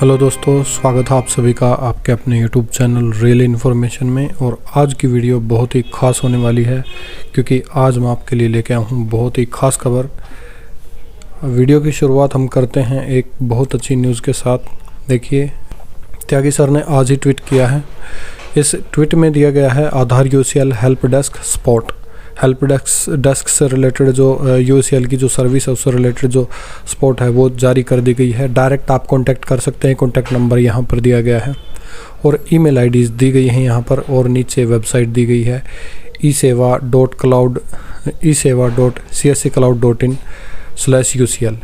Hello दोस्तों, स्वागत है आप सभी का आपके अपने यूट्यूब चैनल रियल इन्फॉर्मेशन में। और आज की वीडियो बहुत ही ख़ास होने वाली है क्योंकि आज मैं आपके लिए लेके आया हूँ बहुत ही ख़ास खबर। वीडियो की शुरुआत हम करते हैं एक बहुत अच्छी न्यूज़ के साथ। देखिए, त्यागी सर ने आज ही ट्वीट किया है। इस ट्वीट में दिया गया है Aadhaar UCL help desk spot. Help desk से रिलेटेड जो यूसीएल की जो सर्विस है उससे रिलेटेड जो स्पॉट है वो जारी कर दी गई है। डायरेक्ट आप कांटेक्ट कर सकते हैं। कांटेक्ट नंबर यहाँ पर दिया गया है और ईमेल आईडीज़ दी गई हैं यहाँ पर, और नीचे वेबसाइट दी गई है esewa.csccloud.in/UCL।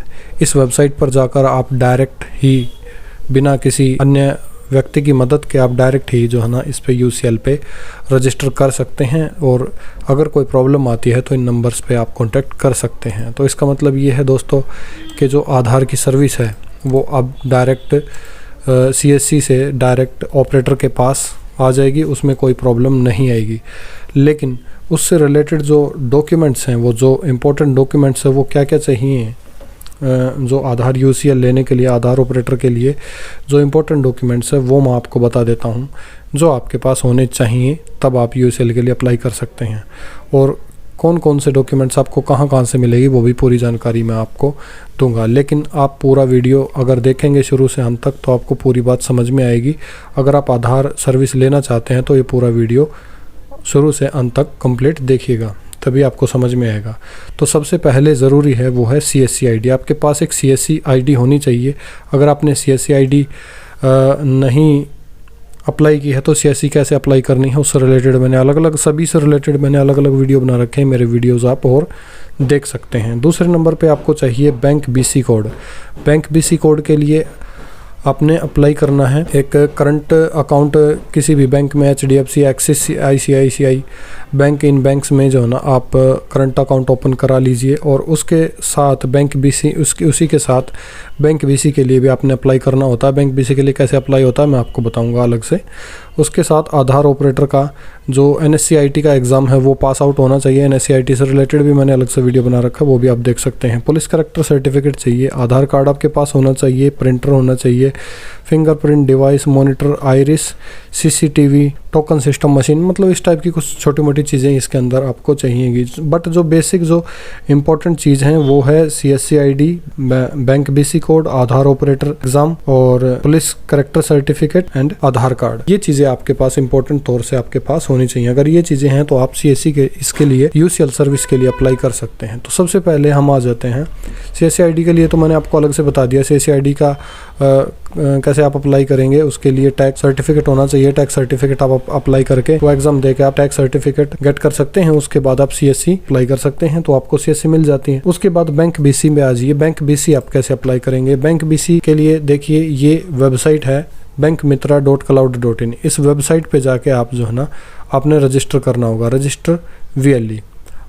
इस वेबसाइट पर जाकर आप डायरेक्ट ही बिना किसी अन्य व्यक्ति की मदद के आप डायरेक्ट ही जो है ना इस पे यूसीएल पे रजिस्टर कर सकते हैं। और अगर कोई प्रॉब्लम आती है तो इन नंबर्स पे आप कांटेक्ट कर सकते हैं। तो इसका मतलब ये है दोस्तों कि जो आधार की सर्विस है वो अब डायरेक्ट सीएससी से डायरेक्ट ऑपरेटर के पास आ जाएगी, उसमें कोई प्रॉब्लम नहीं आएगी। लेकिन उससे रिलेटेड जो डॉक्यूमेंट्स हैं, वो जो इम्पोर्टेंट डॉक्यूमेंट्स हैं वो क्या क्या चाहिए, जो आधार यूसीएल लेने के लिए आधार ऑपरेटर के लिए जो इम्पोर्टेंट डॉक्यूमेंट्स है वो मैं आपको बता देता हूँ, जो आपके पास होने चाहिए तब आप यूसीएल के लिए अप्लाई कर सकते हैं। और कौन कौन से डॉक्यूमेंट्स आपको कहाँ कहाँ से मिलेगी वो भी पूरी जानकारी मैं आपको दूंगा। लेकिन आप पूरा वीडियो अगर देखेंगे शुरू से अंत तक तो आपको पूरी बात समझ में आएगी। अगर आप आधार सर्विस लेना चाहते हैं तो ये पूरा वीडियो शुरू से अंत तक कंप्लीट देखिएगा, तभी आपको समझ में आएगा। तो सबसे पहले ज़रूरी है वो है सीएससी आईडी। आपके पास एक सीएससी आईडी होनी चाहिए। अगर आपने सीएससी आईडी नहीं अप्लाई की है तो सीएससी कैसे अप्लाई करनी है उससे रिलेटेड मैंने सभी से रिलेटेड मैंने अलग अलग वीडियो बना रखे हैं। मेरे वीडियोज़ आप और देख सकते हैं। दूसरे नंबर पे आपको चाहिए bank BC code. Bank BC code के लिए आपने अप्लाई करना है एक करंट अकाउंट किसी भी बैंक में, एचडीएफसी, एक्सिस, आईसीआईसीआई बैंक, इन बैंक्स में जो है ना आप करंट अकाउंट ओपन करा लीजिए। और उसके साथ बैंक बीसी उसी के साथ बैंक बीसी के लिए भी आपने अप्लाई करना होता है। बैंक बीसी के लिए कैसे अप्लाई होता है मैं आपको बताऊंगा अलग से। उसके साथ आधार ऑपरेटर का जो एनएससीआईटी का एग्ज़ाम है वो पास आउट होना चाहिए। एनएससीआईटी से रिलेटेड भी मैंने अलग से वीडियो बना रखा है, वो भी आप देख सकते हैं। पुलिस कैरेक्टर सर्टिफिकेट चाहिए, आधार कार्ड आपके पास होना चाहिए, प्रिंटर होना चाहिए, fingerprint device, monitor, iris, CCTV, token system machine, मतलब इस टाइप की कुछ छोटी मोटी चीज़ें इसके अंदर आपको चाहिएगी। बट जो बेसिक जो इम्पोर्टेंट चीज़ हैं वो है CSC ID, bank BC code, Aadhaar operator exam और police character certificate and Aadhaar card. ये चीज़ें आपके पास इंपॉर्टेंट तौर से आपके पास होनी चाहिए। अगर ये चीज़ें हैं तो आप सीएससी के इसके लिए यूसीएल सर्विस के लिए अप्लाई कर सकते हैं। तो सबसे पहले हम आ जाते हैं सीएससी आईडी के लिए। तो मैंने आपको अलग से बता दिया सीएससी आईडी का कैसे आप अप्लाई करेंगे। उसके लिए टैक्स सर्टिफिकेट होना चाहिए। टैक्स सर्टिफिकेट आप अप्लाई करके वो एग्जाम देके आप टैक्स सर्टिफिकेट गेट कर सकते हैं। उसके बाद आप सीएससी अप्लाई कर सकते हैं तो आपको सीएससी मिल जाती है। उसके बाद बैंक बीसी में आ जाइए। बैंक बीसी आप कैसे अप्लाई करेंगे। बैंक बीसी के लिए देखिए ये वेबसाइट है bankmitra.cloud.in। इस वेबसाइट पे जाके आप जो है ना आपने रजिस्टर करना होगा, रजिस्टर VLE।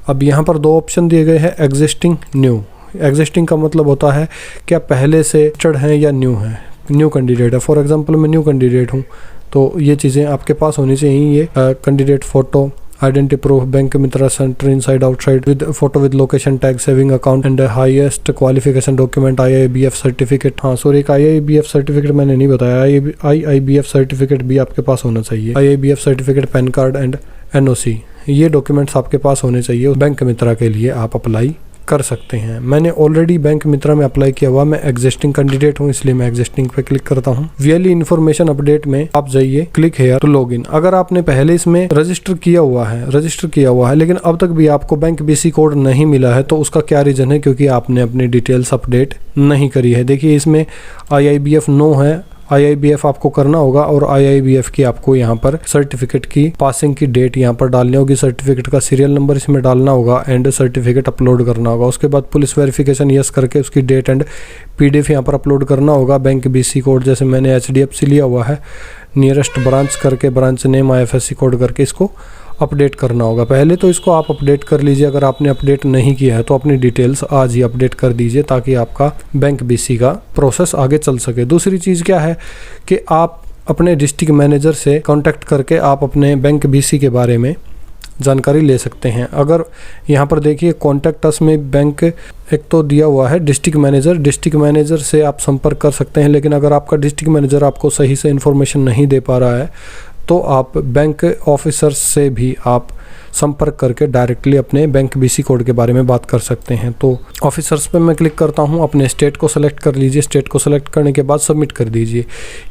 अब यहाँ पर दो ऑप्शन दिए गए हैं, एग्जिस्टिंग, न्यू। एग्जिस्टिंग का मतलब होता है कि आप पहले से रजिस्टर्ड हैं या न्यू हैं, न्यू कैंडिडेट है। फॉर एग्जांपल मैं न्यू कैंडिडेट हूँ तो ये चीज़ें आपके पास होनी चाहिए। ये candidate photo, identity proof, bank Mitra centre inside outside with photo with location tag, saving account and highest qualification document, IIBF certificate. हाँ सॉरी, एक IIBF सर्टिफिकेट मैंने नहीं बताया। IIBF सर्टिफिकेट भी आपके पास होना चाहिए। IIBF certificate, pan card and NOC, ये डॉक्यूमेंट्स आपके पास होने चाहिए। बैंक मित्रा के लिए आप अप्लाई कर सकते हैं। मैंने ऑलरेडी बैंक मित्रा में अप्लाई किया हुआ, मैं एग्जिस्टिंग कैंडिडेट हूं इसलिए मैं एग्जिस्टिंग पे क्लिक करता हूं। VLE इन्फॉर्मेशन अपडेट में आप जाइए, क्लिक हेयर टू लॉगिन। अगर आपने पहले इसमें रजिस्टर किया हुआ है लेकिन अब तक भी आपको बैंक बीसी कोड नहीं मिला है तो उसका क्या रीजन है, क्योंकि आपने अपनी डिटेल्स अपडेट नहीं करी है। देखिए इसमें IIBF नो है, IIBF आपको करना होगा और IIBF की आपको यहाँ पर सर्टिफिकेट की पासिंग की डेट यहाँ पर डालनी होगी, सर्टिफिकेट का सीरियल नंबर इसमें डालना होगा एंड सर्टिफिकेट अपलोड करना होगा। उसके बाद पुलिस वेरिफिकेशन यस करके उसकी डेट एंड PDF यहाँ पर अपलोड करना होगा। बैंक BC कोड जैसे मैंने HDFC लिया हुआ है, नियरेस्ट ब्रांच करके ब्रांच नेम IFSC कोड करके इसको अपडेट करना होगा। पहले तो इसको आप अपडेट कर लीजिए। अगर आपने अपडेट नहीं किया है तो अपनी डिटेल्स आज ही अपडेट कर दीजिए ताकि आपका बैंक बीसी का प्रोसेस आगे चल सके। दूसरी चीज़ क्या है कि आप अपने डिस्ट्रिक्ट मैनेजर से कांटेक्ट करके आप अपने बैंक बीसी के बारे में जानकारी ले सकते हैं। अगर यहाँ पर देखिए कॉन्टैक्ट अस में बैंक एक तो दिया हुआ है डिस्ट्रिक्ट मैनेजर से आप संपर्क कर सकते हैं, लेकिन अगर आपका डिस्ट्रिक्ट मैनेजर आपको सही से इन्फॉर्मेशन नहीं दे पा रहा है तो आप बैंक ऑफिसर से भी आप संपर्क करके डायरेक्टली अपने बैंक बीसी कोड के बारे में बात कर सकते हैं। तो ऑफिसर्स पे मैं क्लिक करता हूँ, अपने स्टेट को सेलेक्ट कर लीजिए। स्टेट को सेलेक्ट करने के बाद सबमिट कर दीजिए।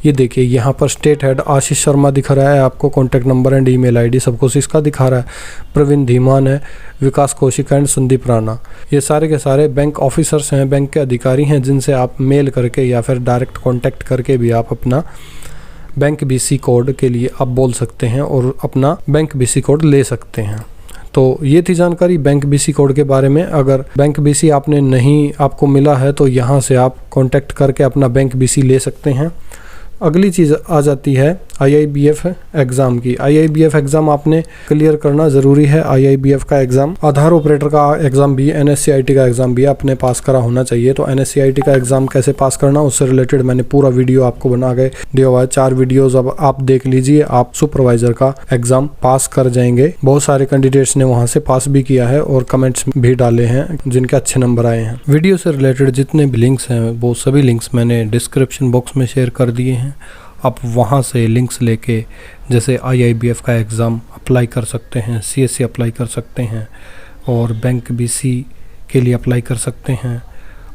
ये देखिए यहाँ पर स्टेट हेड आशीष शर्मा दिख रहा है, आपको contact number and email ID सब कुछ इसका दिखा रहा है। प्रवीण धीमान है, विकास कौशिक एंड संदीप राणा, ये सारे के सारे बैंक ऑफिसर्स हैं, बैंक के अधिकारी हैं, जिनसे आप मेल करके या फिर डायरेक्ट कॉन्टैक्ट करके भी आप अपना बैंक बीसी कोड के लिए आप बोल सकते हैं और अपना बैंक बीसी कोड ले सकते हैं। तो ये थी जानकारी बैंक बीसी कोड के बारे में। अगर बैंक बीसी आपको मिला है तो यहाँ से आप कांटेक्ट करके अपना बैंक बीसी ले सकते हैं। अगली चीज़ आ जाती है IIBF एग्ज़ाम की। IIBF एग्ज़ाम आपने क्लियर करना ज़रूरी है। IIBF का एग्ज़ाम आधार ऑपरेटर का एग्ज़ाम भी, NSCIT का एग्ज़ाम भी आपने पास करा होना चाहिए। तो NSCIT का एग्ज़ाम कैसे पास करना, उससे रिलेटेड मैंने पूरा वीडियो आपको बना के दिया हुआ है। 4 वीडियोज़ अब आप देख लीजिए, आप सुपरवाइज़र का एग्ज़ाम पास कर जाएंगे। बहुत सारे कैंडिडेट्स ने वहाँ से पास भी किया है और कमेंट्स भी डाले हैं जिनके अच्छे नंबर आए हैं। वीडियो से रिलेटेड जितने भी लिंक्स हैं वो सभी लिंक्स मैंने डिस्क्रिप्शन बॉक्स में शेयर कर दिए हैं। आप वहाँ से लिंक्स लेके जैसे IIBF का एग्ज़ाम अप्लाई कर सकते हैं, CSC अप्लाई कर सकते हैं और बैंक BC के लिए अप्लाई कर सकते हैं।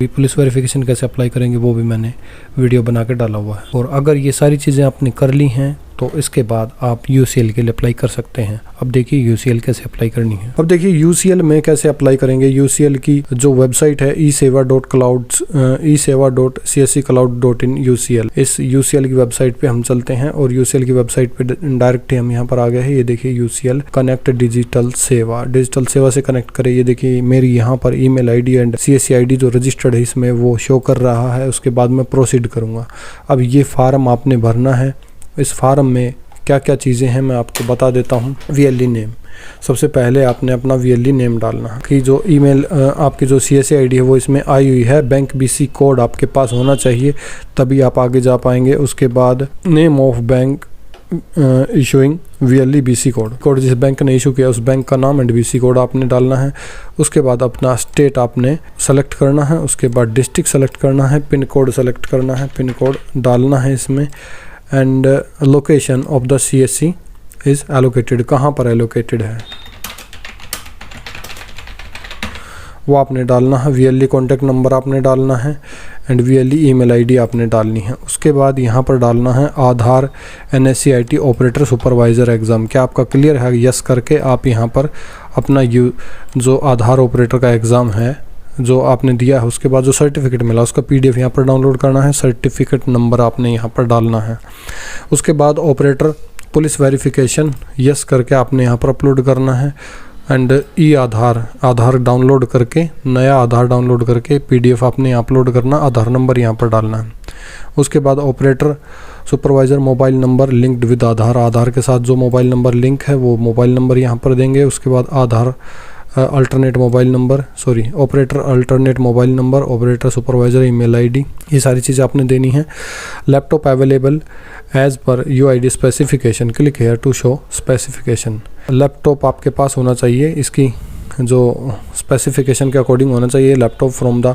पुलिस वेरिफिकेशन कैसे अप्लाई करेंगे वो भी मैंने वीडियो बना के डाला हुआ है। और अगर ये सारी चीज़ें आपने कर ली हैं तो इसके बाद आप UCL के लिए अप्लाई कर सकते हैं। अब देखिए UCL कैसे अप्लाई करनी है। अब देखिए UCL में कैसे अप्लाई करेंगे। UCL की जो वेबसाइट है eSeva.csccloud.in UCL, इस UCL की वेबसाइट पे हम चलते हैं और UCL की वेबसाइट पे डायरेक्ट हम यहाँ पर आ गए हैं। ये देखिए UCL कनेक्ट डिजिटल सेवा से कनेक्ट करें। ये देखिए मेरी यहाँ पर email ID and CSC ID जो रजिस्टर्ड है इसमें वो शो कर रहा है। उसके बाद मैं प्रोसीड करूँगा। अब ये फार्म आपने भरना है। इस फार्म में क्या क्या चीज़ें हैं मैं आपको बता देता हूँ। VLE नेम, सबसे पहले आपने अपना VLE नेम डालना है कि जो ईमेल आपकी जो CSC ID है वो इसमें आई हुई है। बैंक BC कोड आपके पास होना चाहिए तभी आप आगे जा पाएंगे। उसके बाद name of bank issuing VLE BC code जिस बैंक ने इशू किया उस बैंक का नाम एंड BC कोड आपने डालना है। उसके बाद अपना स्टेट आपने सेलेक्ट करना है। उसके बाद डिस्ट्रिक्ट सेलेक्ट करना है, पिन कोड सेलेक्ट करना है, पिन कोड डालना है इसमें and location of the CSC is allocated, कहाँ पर एलोकेटेड है वो आपने डालना है। VLE कॉन्टैक्ट नंबर आपने डालना है एंड VLE ईमेल आईडी आपने डालनी है। उसके बाद यहाँ पर डालना है आधार NSCIT ऑपरेटर सुपरवाइज़र एग्ज़ाम, क्या आपका क्लियर है, यस करके आप यहाँ पर अपना जो आधार ऑपरेटर का एग्ज़ाम है जो आपने दिया है उसके बाद जो सर्टिफिकेट मिला उसका PDF यहाँ पर डाउनलोड करना है। सर्टिफिकेट नंबर आपने यहाँ पर डालना है। उसके बाद ऑपरेटर पुलिस वेरिफिकेशन यस करके आपने यहाँ पर अपलोड करना है एंड आधार डाउनलोड करके, नया आधार डाउनलोड करके PDF आपने अपलोड करना, आधार नंबर यहाँ पर डालना है। उसके बाद operator supervisor mobile number linked with Aadhaar के साथ जो मोबाइल नंबर लिंक है वो मोबाइल नंबर यहाँ पर देंगे। उसके बाद operator alternate mobile number, operator supervisor email ID, ये सारी चीज़ें आपने देनी है। Laptop available as per UID specification, click here to show specification. Laptop आपके पास होना चाहिए, इसकी जो स्पेसिफिकेशन के अकॉर्डिंग होना चाहिए। Laptop from the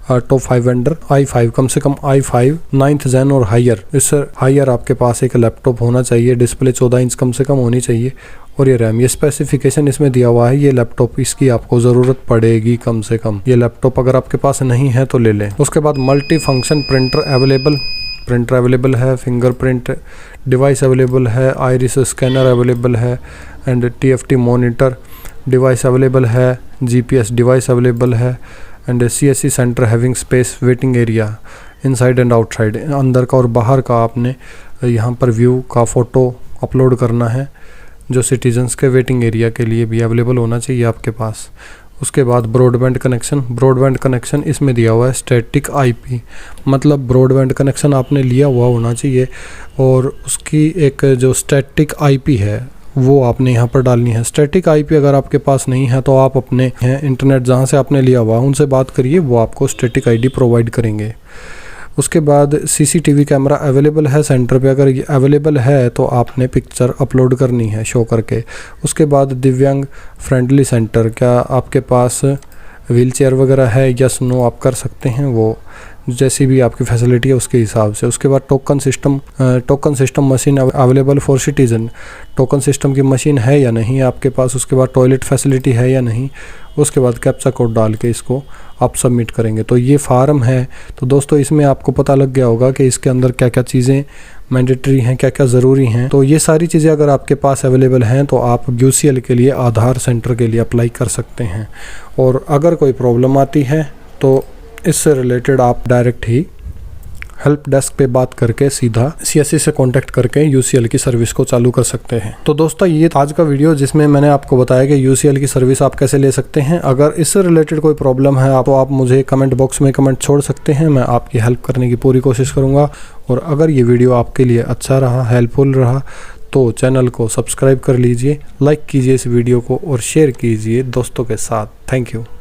top 5 vendor i5, कम से कम i5 9th Gen और हायर, इससे हायर आपके पास एक लैपटॉप होना चाहिए। डिस्प्ले 14 इंच कम से कम होनी चाहिए और ये रैम, ये स्पेसिफिकेशन इसमें दिया हुआ है। ये लैपटॉप इसकी आपको ज़रूरत पड़ेगी कम से कम। ये लैपटॉप अगर आपके पास नहीं है तो ले लें। उसके बाद मल्टी फंक्शन प्रिंटर अवेलेबल है, फिंगरप्रिंट डिवाइस अवेलेबल है, आइरिस स्कैनर अवेलेबल है and TFT monitor device available है, GPS डिवाइस अवेलेबल है and CSC centre having space waiting area inside and outside, अंदर का और बाहर का आपने यहाँ पर व्यू का फ़ोटो अपलोड करना है जो सिटीजन्स के वेटिंग एरिया के लिए भी अवेलेबल होना चाहिए आपके पास। उसके बाद ब्रॉडबैंड कनेक्शन इसमें दिया हुआ है स्टैटिक IP, मतलब ब्रॉडबैंड कनेक्शन आपने लिया हुआ होना चाहिए और उसकी एक जो स्टैटिक IP है वो आपने यहाँ पर डालनी है। स्टैटिक IP अगर आपके पास नहीं है तो आप अपने इंटरनेट जहाँ से आपने लिया हुआ उनसे बात करिए, वो आपको स्टैटिक ID प्रोवाइड करेंगे। उसके बाद सीसीटीवी कैमरा अवेलेबल है सेंटर पे, अगर ये अवेलेबल है तो आपने पिक्चर अपलोड करनी है शो करके। उसके बाद दिव्यांग फ्रेंडली सेंटर, क्या आपके पास व्हील चेयर वगैरह है, यस नो आप कर सकते हैं, वो जैसी भी आपकी फैसिलिटी है उसके हिसाब से। उसके बाद token system machine available for citizen, token system की मशीन है या नहीं आपके पास। उसके बाद टॉयलेट फैसिलिटी है या नहीं। उसके बाद कैप्चा कोड डाल के इसको आप सबमिट करेंगे। तो ये फार्म है। तो दोस्तों इसमें आपको पता लग गया होगा कि इसके अंदर क्या क्या चीज़ें मैंडेटरी हैं, क्या क्या ज़रूरी हैं। तो ये सारी चीज़ें अगर आपके पास अवेलेबल हैं तो आप यूसीएल के लिए आधार सेंटर के लिए अप्लाई कर सकते हैं। और अगर कोई प्रॉब्लम आती है तो इससे रिलेटेड आप डायरेक्ट ही हेल्प डेस्क पे बात करके सीधा सीएससी से कांटेक्ट करके यूसीएल की सर्विस को चालू कर सकते हैं। तो दोस्तों ये आज का वीडियो जिसमें मैंने आपको बताया कि यूसीएल की सर्विस आप कैसे ले सकते हैं। अगर इससे रिलेटेड कोई प्रॉब्लम है तो आप मुझे कमेंट बॉक्स में कमेंट छोड़ सकते हैं, मैं आपकी हेल्प करने की पूरी कोशिश करूँगा। और अगर ये वीडियो आपके लिए अच्छा रहा, हेल्पफुल रहा, तो चैनल को सब्सक्राइब कर लीजिए, लाइक कीजिए इस वीडियो को और शेयर कीजिए दोस्तों के साथ। Thank you.